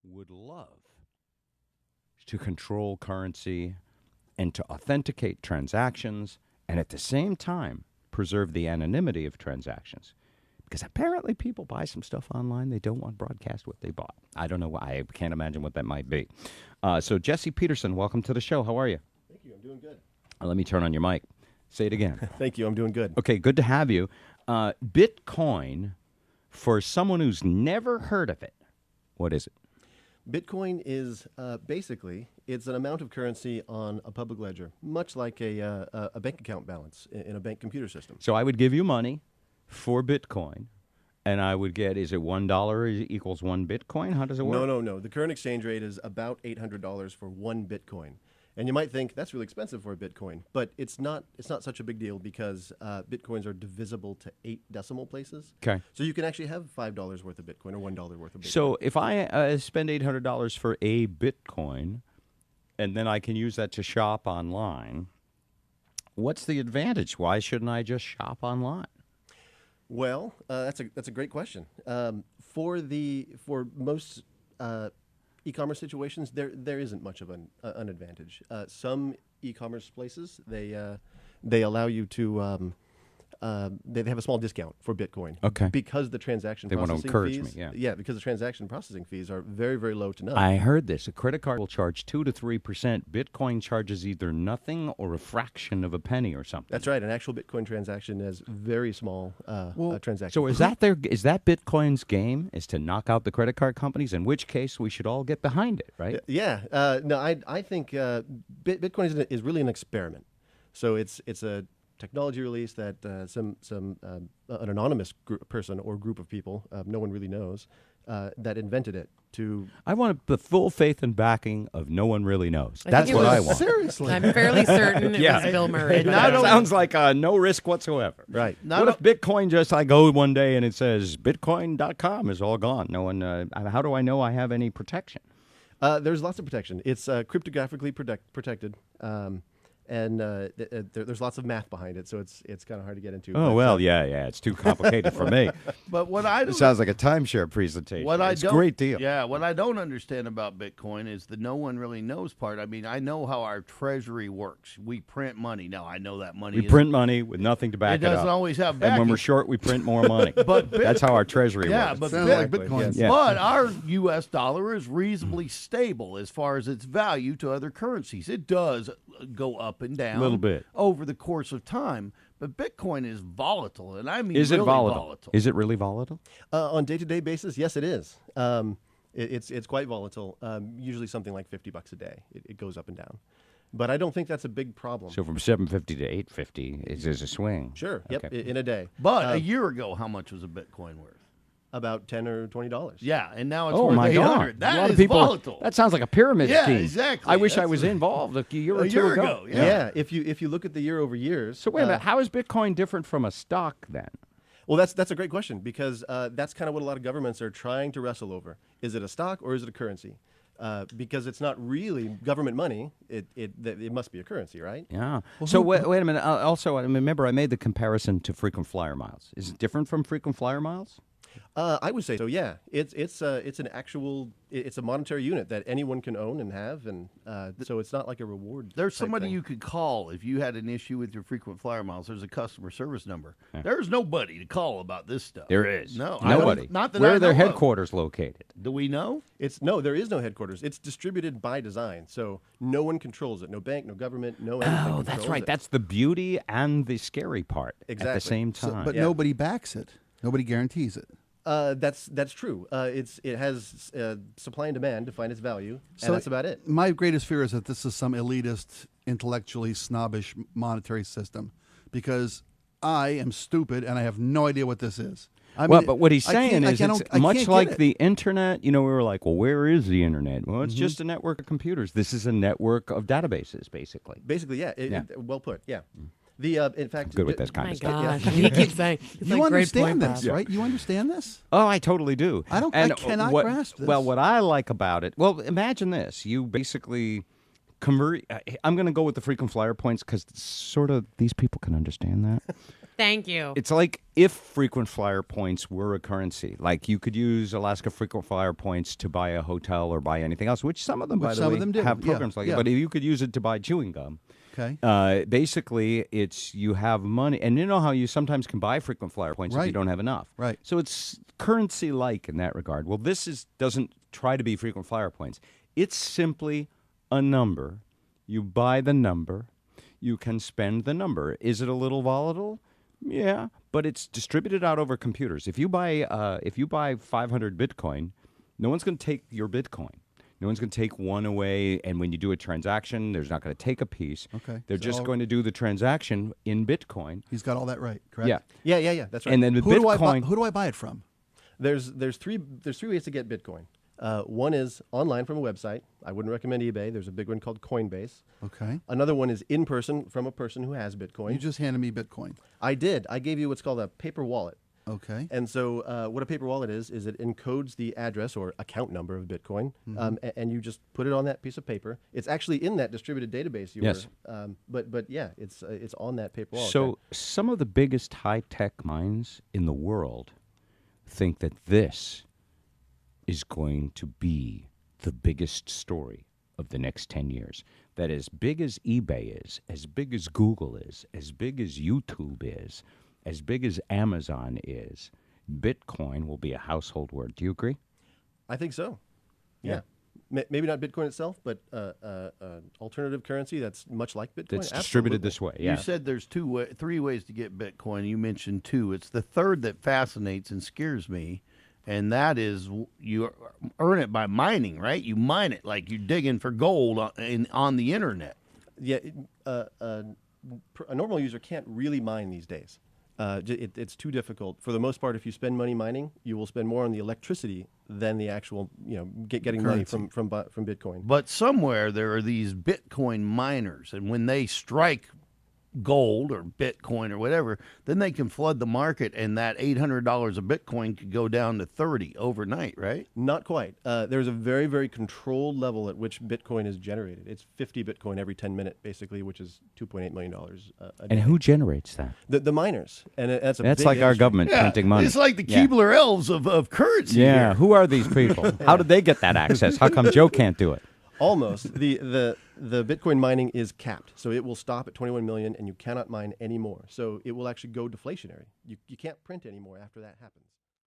would love to control currency and to authenticate transactions and at the same time preserve the anonymity of transactions. Because apparently people buy some stuff online they don't want broadcast what they bought. I don't know why. I can't imagine what that might be. So Jesse Peterson, welcome to the show. How are you? Thank you. I'm doing good. Let me turn on your mic. Say it again. Thank you. I'm doing good. Okay, good to have you. Bitcoin, for someone who's never heard of it, what is it? Bitcoin is basically, it's an amount of currency on a public ledger, much like a bank account balance in a bank computer system. So I would give you money for Bitcoin, and I would get, is it $1 equals 1 Bitcoin? How does it work? No. The current exchange rate is about $800 for 1 Bitcoin. And you might think that's really expensive for a Bitcoin, but it's not such a big deal because Bitcoins are divisible to 8 decimal places. Okay. So you can actually have $5 worth of Bitcoin or $1 worth of Bitcoin. So if I spend $800 for a Bitcoin, and then I can use that to shop online, what's the advantage? Why shouldn't I just shop online? Well, that's a great question. For most e-commerce situations, there isn't much of an advantage. Some e-commerce places they allow you to they have a small discount for Bitcoin. Okay. Because the transaction They want to processing encourage fees, me, yeah, because the transaction processing fees are very, very low to none. I heard this. A credit card will charge 2 to 3%. Bitcoin charges either nothing or a fraction of a penny or something. That's right. An actual Bitcoin transaction is very small transaction. So is that Bitcoin's game, is to knock out the credit card companies, in which case we should all get behind it, right? Yeah. No, I think Bitcoin is really an experiment. So it's a technology release that an anonymous person or group of people, no one really knows, that invented it to... I want the full faith and backing of no one really knows. That's what I want. Seriously. I'm fairly certain it was Bill Murray. That sounds like no risk whatsoever. Right. What if Bitcoin just, I go one day and it says Bitcoin.com is all gone? No one. How do I know I have any protection? There's lots of protection. It's cryptographically protected. And there's lots of math behind it, so it's kind of hard to get into. Oh, well, yeah, it's too complicated for me. But what I It sounds like a timeshare presentation. It's a great deal. Yeah, what I don't understand about Bitcoin is the no one really knows part. I mean, I know how our treasury works. We print money. Now, I know that money We print money with nothing to back it up. It doesn't always have backing. And when we're short, we print more money. That's how our treasury works. But sounds like Bitcoin. Yes. Yeah. But our U.S. dollar is reasonably stable as far as its value to other currencies. It does go up and down A little bit over the course of time, but Bitcoin is volatile, and I mean, Is really it volatile? Is it really volatile? On day-to-day basis, yes, it is. It's quite volatile. Usually something like $50 a day. It goes up and down, but I don't think that's a big problem. So from $750 to $850 is a swing. Sure. Yep. Okay. In a day. But a year ago, how much was a Bitcoin worth? About $10 or $20. Yeah, and now it's Oh worth my 800. God! That a lot is of people. volatile. That sounds like a pyramid Yeah, scheme. exactly. I wish I That's was involved a year or a two year ago. Yeah. If you look at the year over years. So wait a minute. How is Bitcoin different from a stock then? Well, that's a great question because that's kind of what a lot of governments are trying to wrestle over. Is it a stock or is it a currency? Because it's not really government money. It must be a currency, right? Yeah. So wait a minute. Also, I remember I made the comparison to frequent flyer miles. Is it different from frequent flyer miles? I would say so. Yeah, it's an actual it's a monetary unit that anyone can own and have, and so it's not like a reward. There's type somebody thing. you could call if you had an issue with your frequent flyer miles. There's a customer service number. There's nobody to call about this stuff. There is. No, Nobody. Not that Where I are their know of. headquarters located? Do we know? There is no headquarters. It's distributed by design, so no one controls it. No bank, no government, no anything. Oh, controls that's right. it. That's the beauty and the scary part at the Exactly. same time. But Yeah. nobody backs it. Nobody guarantees it. That's true. It has supply and demand to find its value, and that's about it. My greatest fear is that this is some elitist, intellectually snobbish monetary system, because I am stupid and I have no idea what this is. I Well, mean, but what he's I saying can't- is I it's can't much get like it. the internet. We were like, well, where is the internet? Well, it's just a network of computers. This is a network of databases, basically. Basically, yeah. Well put. Yeah. In fact, Good with this kind Oh of my stuff. gosh, He keeps saying, it's You like great understand point, this, Bob. right? You understand this? Oh, I totally do. I cannot grasp this. Well, what I like about it, imagine this. You basically convert. I'm going to go with the frequent flyer points because sort of these people can understand that. Thank you. It's like if frequent flyer points were a currency. Like you could use Alaska frequent flyer points to buy a hotel or buy anything else, which some of them, by the Some of way, them do. have Yeah, programs like yeah. it. But you could use it to buy chewing gum. Okay. Basically, it's you have money, and you know how you sometimes can buy frequent flyer points if you Right. don't have enough. Right. So it's currency-like in that regard. Well, doesn't try to be frequent flyer points. It's simply a number. You buy the number. You can spend the number. Is it a little volatile? Yeah, but it's distributed out over computers. If you buy 500 Bitcoin, no one's going to take your Bitcoin. No one's going to take one away, and when you do a transaction, there's not going to take a piece. Okay. They're So just going to do the transaction in Bitcoin. He's got all that right, correct? Yeah. Yeah. That's right. And then the Who Bitcoin. do I buy it from? There's three ways to get Bitcoin. One is online from a website. I wouldn't recommend eBay. There's a big one called Coinbase. Okay. Another one is in person from a person who has Bitcoin. You just handed me Bitcoin. I did. I gave you what's called a paper wallet. Okay. And so what a paper wallet is it encodes the address or account number of Bitcoin, and you just put it on that piece of paper. It's actually in that distributed database. Yes. But yeah, it's on that paper wallet. So some of the biggest high-tech minds in the world think that this is going to be the biggest story of the next 10 years. That as big as eBay is, as big as Google is, as big as YouTube is, as big as Amazon is, Bitcoin will be a household word. Do you agree? I think so. Yeah. Maybe not Bitcoin itself, but alternative currency that's much like Bitcoin. That's distributed Absolutely. this way. Yeah. You said there's three ways to get Bitcoin. You mentioned two. It's the third that fascinates and scares me, and that is you earn it by mining, right? You mine it like you're digging for gold on the internet. Yeah, a normal user can't really mine these days. It's too difficult. For the most part, if you spend money mining, you will spend more on the electricity than the actual, getting money Currency. from Bitcoin. But somewhere there are these Bitcoin miners, and when they strike gold or Bitcoin or whatever, then they can flood the market, and that $800 of Bitcoin could go down to 30 overnight, right? Not quite. There's a very, very controlled level at which Bitcoin is generated. It's 50 Bitcoin every 10 minutes, basically, which is $2.8 million a day. And who generates that? The miners. And that's a That's big like our industry. government printing money. It's like the Yeah. Keebler elves of currency. Yeah. here. Who are these people? How did they get that access? How come Joe can't do it? Almost. The Bitcoin mining is capped, so it will stop at 21 million, and you cannot mine anymore. So it will actually go deflationary. You can't print anymore after that happens.